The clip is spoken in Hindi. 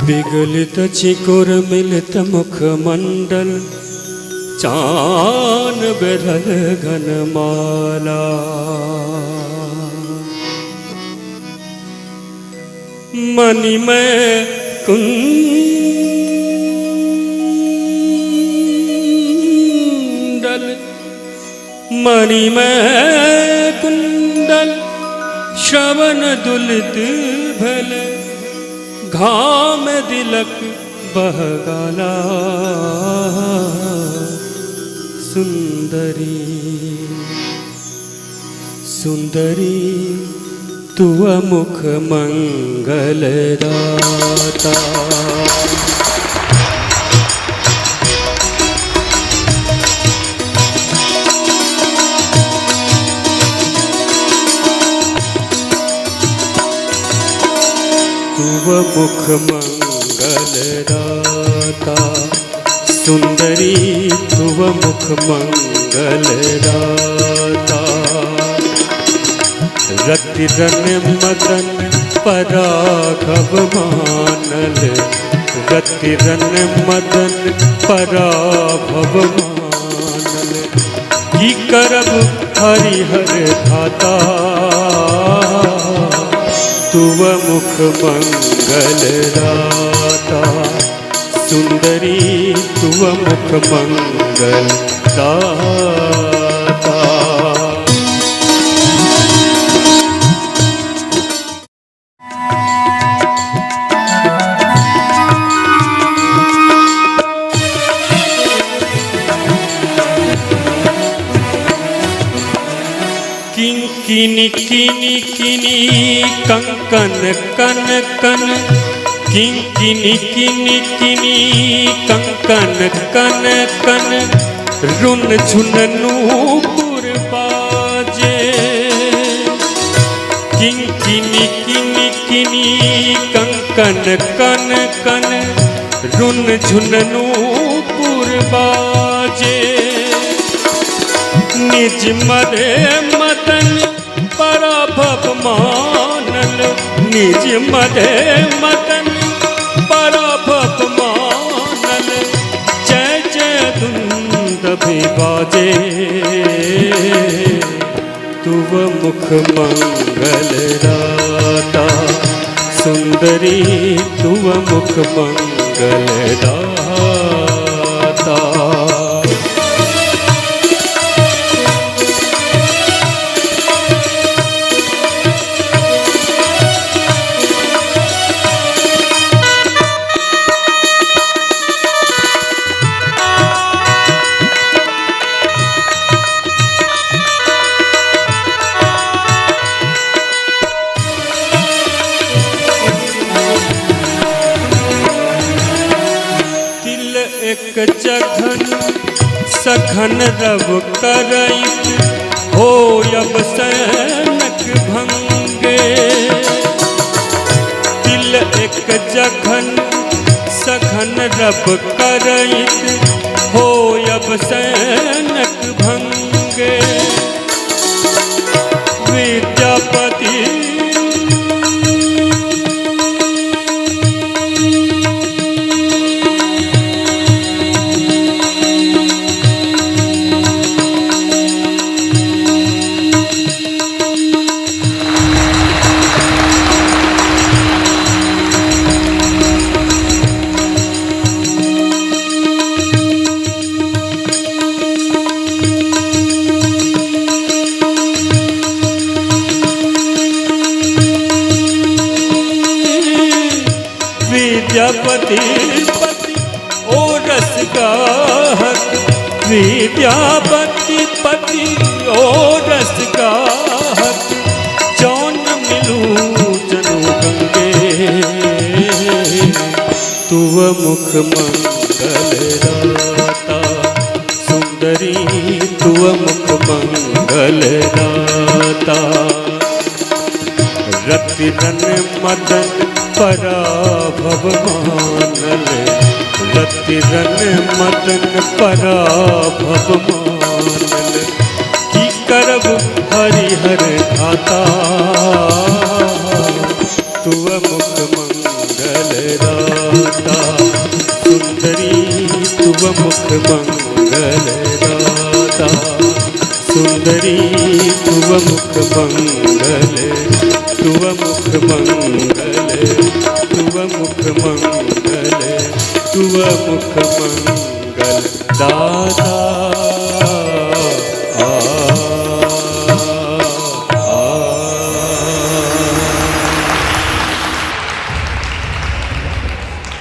विगलित चिकुर मिलित मुखमंडल चान बेधल घनमाला मणिमय कुंडल मणिमय कुंडल श्रवण दुलित भल घाम दिलक बहगाला सुंदरी सुंदरी तुव मुख मंगल दाता तुव मुख मंगल दाता सुंदरी तुव मुख मंगल दाता रति रन मदन पराघव मानल रति रन मदन पराभव मानल की करब हरिहर धाता तुव मुख मंगल दाता सुंदरी तुव मुख मंगल दाता किनी किनी किनी कंकन कन कन किनी किनी किनी कंकन कन कन रुन झुन नूपुर बाजे किनी किनी किनी कंकन कन कन रुन झुन नूपुर बाजे निज मदे मदन पराभव मानल निज मदे मदन पराभव मानल जय जय धुंद भी बाजे तुव मुख मंगल दाता सुंदरी तुव मुख मंगल दाता एक जघन सघन रव करैत हो अब सैनक भंगे दिल एक जघन सघन रव करैत हो अब सैनक भंगे विद्यापति विद्यापति पति ओ रस गाहक विद्यापति पति ओ रस गाहक जौन मिलू जनु गंगे तुव मुख मंगल दाता सुंदरी तुव मुख मंगल दाता रति रन मदन पराभव मानल रति रन मदन पराभव मानल की करब हरिहर धाता तुव मुख मंगल दाता तुव मुख मंगल दाता, सुंदरी तुव मुख मंगल, तुव मुख मंगल, तुव मुख मंगल, तुव मुख मंगल दाता।